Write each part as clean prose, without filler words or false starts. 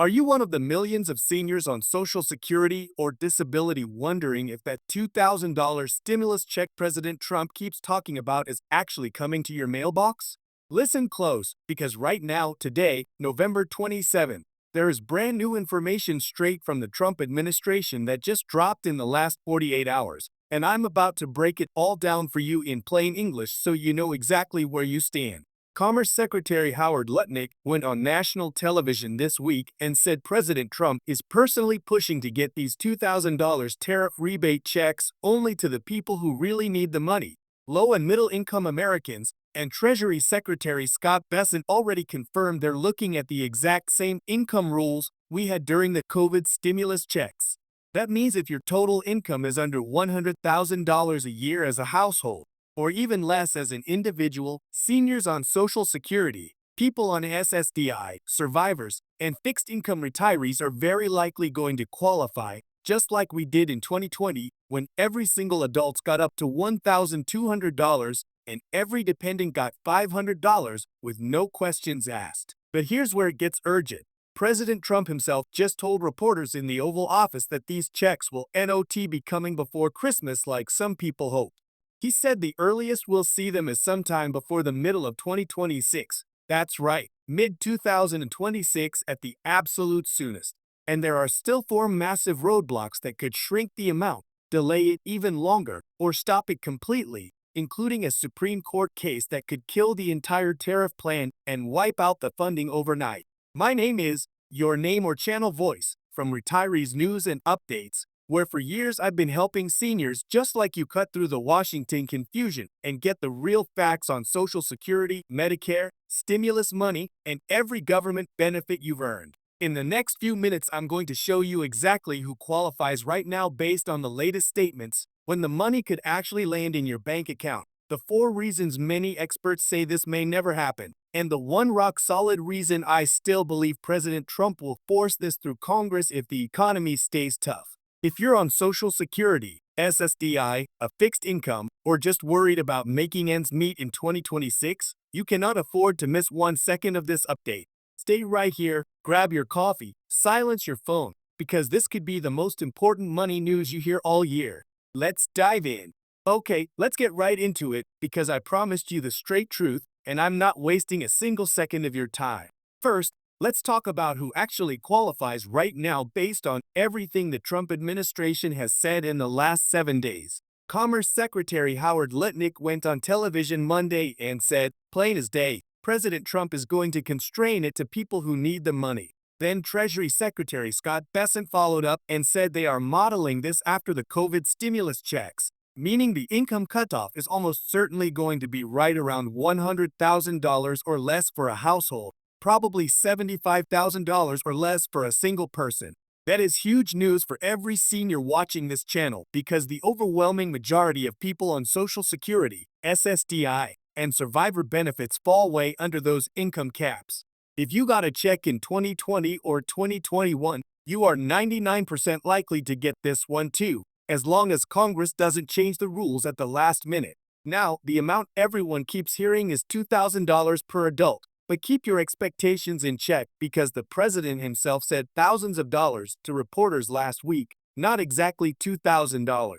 Are you one of the millions of seniors on Social Security or disability wondering if that $2,000 stimulus check President Trump keeps talking about is actually coming to your mailbox? Listen close, because right now, today, November 27th, there is brand new information straight from the Trump administration that just dropped in the last 48 hours, and I'm about to break it all down for you in plain English so you know exactly where you stand. Commerce Secretary Howard Lutnick went on national television this week and said President Trump is personally pushing to get these $2,000 tariff rebate checks only to the people who really need the money, low and middle income Americans, and Treasury Secretary Scott Bessent already confirmed they're looking at the exact same income rules we had during the COVID stimulus checks. That means if your total income is under $100,000 a year as a household, or even less as an individual, seniors on Social Security, people on SSDI, survivors, and fixed income retirees are very likely going to qualify, just like we did in 2020 when every single adult got up to $1,200 and every dependent got $500 with no questions asked. But here's where it gets urgent. President Trump himself just told reporters in the Oval Office that these checks will not be coming before Christmas like some people hoped. He said the earliest we'll see them is sometime before the middle of 2026. That's right, mid-2026 at the absolute soonest. And there are still four massive roadblocks that could shrink the amount, delay it even longer, or stop it completely, including a Supreme Court case that could kill the entire tariff plan and wipe out the funding overnight. My name is Your Name or Channel Voice from Retirees News and Updates, where for years I've been helping seniors just like you cut through the Washington confusion and get the real facts on Social Security, Medicare, stimulus money, and every government benefit you've earned. In the next few minutes, I'm going to show you exactly who qualifies right now based on the latest statements, when the money could actually land in your bank account, the four reasons many experts say this may never happen, and the one rock-solid reason I still believe President Trump will force this through Congress if the economy stays tough. If you're on Social Security, SSDI, a fixed income, or just worried about making ends meet in 2026, you cannot afford to miss 1 second of this update. Stay right here, grab your coffee, silence your phone, because this could be the most important money news you hear all year. Let's dive in. Okay, let's get right into it, because I promised you the straight truth, and I'm not wasting a single second of your time. First, let's talk about who actually qualifies right now based on everything the Trump administration has said in the last 7 days. Commerce Secretary Howard Lutnick went on television Monday and said, plain as day, President Trump is going to constrain it to people who need the money. Then Treasury Secretary Scott Bessent followed up and said they are modeling this after the COVID stimulus checks, meaning the income cutoff is almost certainly going to be right around $100,000 or less for a household, probably $75,000 or less for a single person. That is huge news for every senior watching this channel because the overwhelming majority of people on Social Security, SSDI, and survivor benefits fall way under those income caps. If you got a check in 2020 or 2021, you are 99% likely to get this one too, as long as Congress doesn't change the rules at the last minute. Now, the amount everyone keeps hearing is $2,000 per adult, but keep your expectations in check because the president himself said thousands of dollars to reporters last week, not exactly $2,000.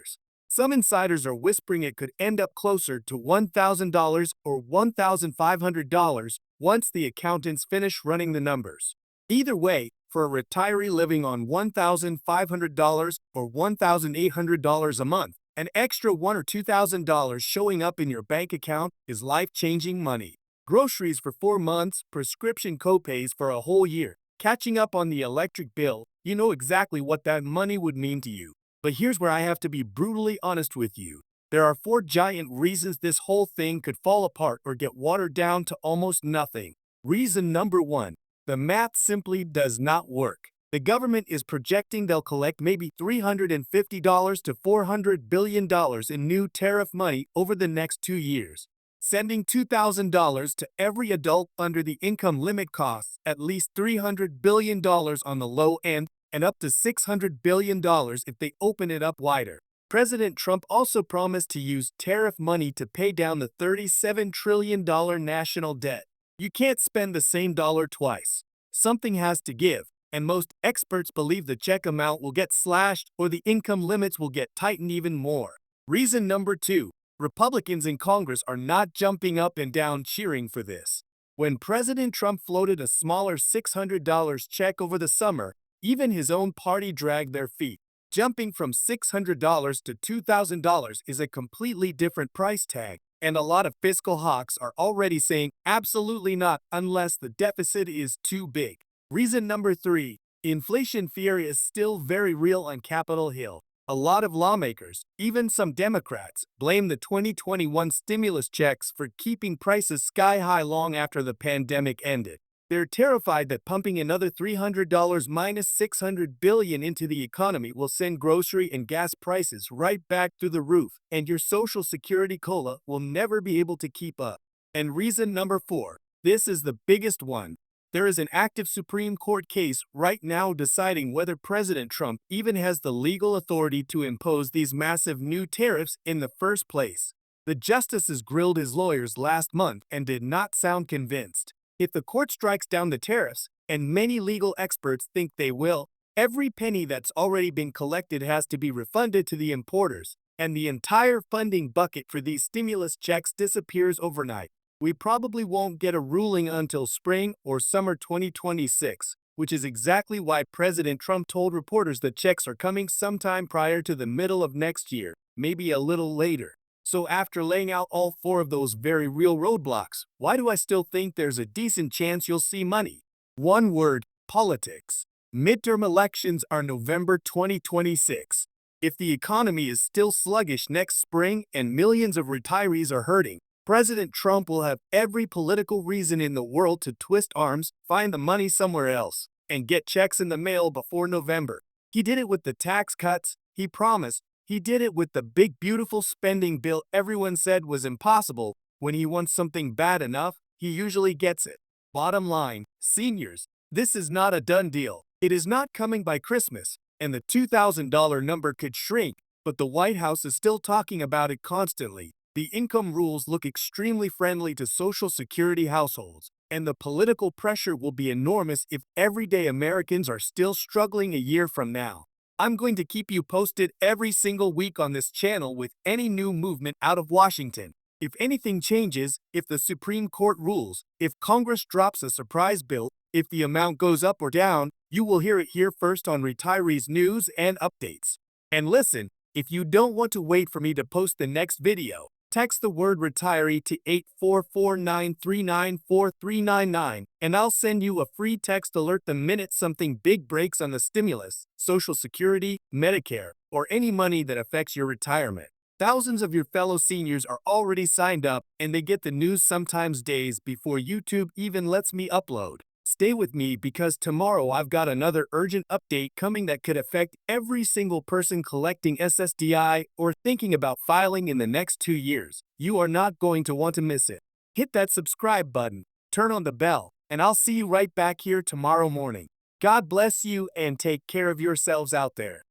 Some insiders are whispering it could end up closer to $1,000 or $1,500 once the accountants finish running the numbers. Either way, for a retiree living on $1,500 or $1,800 a month, an extra $1,000 or $2,000 showing up in your bank account is life-changing money. Groceries for 4 months, prescription copays for a whole year, catching up on the electric bill, you know exactly what that money would mean to you. But here's where I have to be brutally honest with you. There are 4 giant reasons this whole thing could fall apart or get watered down to almost nothing. Reason number 1. The math simply does not work. The government is projecting they'll collect maybe $350 to $400 billion in new tariff money over the next 2 years. Sending $2,000 to every adult under the income limit costs at least $300 billion on the low end and up to $600 billion if they open it up wider. President Trump also promised to use tariff money to pay down the $37 trillion national debt. You can't spend the same dollar twice. Something has to give. and most experts believe the check amount will get slashed or the income limits will get tightened even more. Reason number 2. Republicans in Congress are not jumping up and down cheering for this. When President Trump floated a smaller $600 check over the summer, even his own party dragged their feet. Jumping from $600 to $2,000 is a completely different price tag, and a lot of fiscal hawks are already saying absolutely not unless the deficit is too big. Reason number 3. Inflation fear is still very real on Capitol Hill. A lot of lawmakers, even some Democrats, blame the 2021 stimulus checks for keeping prices sky high long after the pandemic ended. They're terrified that pumping another $300 minus $600 billion into the economy will send grocery and gas prices right back through the roof, and your Social Security COLA will never be able to keep up. And reason number 4. This is the biggest one. There is an active Supreme Court case right now deciding whether President Trump even has the legal authority to impose these massive new tariffs in the first place. The justices grilled his lawyers last month and did not sound convinced. If the court strikes down the tariffs, and many legal experts think they will, every penny that's already been collected has to be refunded to the importers, and the entire funding bucket for these stimulus checks disappears overnight. We probably won't get a ruling until spring or summer 2026, which is exactly why President Trump told reporters the checks are coming sometime prior to the middle of next year, maybe a little later. So after laying out all 4 of those very real roadblocks, why do I still think there's a decent chance you'll see money? One word: politics. Midterm elections are November 2026. If the economy is still sluggish next spring and millions of retirees are hurting, President Trump will have every political reason in the world to twist arms, find the money somewhere else, and get checks in the mail before November. He did it with the tax cuts he promised. He did it with the big beautiful spending bill everyone said was impossible. When he wants something bad enough, he usually gets it. Bottom line, seniors, this is not a done deal. It is not coming by Christmas, and the $2,000 number could shrink, but the White House is still talking about it constantly. The income rules look extremely friendly to Social Security households, and the political pressure will be enormous if everyday Americans are still struggling a year from now. I'm going to keep you posted every single week on this channel with any new movement out of Washington. If anything changes, if the Supreme Court rules, if Congress drops a surprise bill, if the amount goes up or down, you will hear it here first on Retirees News and Updates. And listen, if you don't want to wait for me to post the next video, text the word retiree to 844-939-4399, and I'll send you a free text alert the minute something big breaks on the stimulus, Social Security, Medicare, or any money that affects your retirement. Thousands of your fellow seniors are already signed up, and they get the news sometimes days before YouTube even lets me upload. Stay with me because tomorrow I've got another urgent update coming that could affect every single person collecting SSDI or thinking about filing in the next 2 years. You are not going to want to miss it. Hit that subscribe button, turn on the bell, and I'll see you right back here tomorrow morning. God bless you and take care of yourselves out there.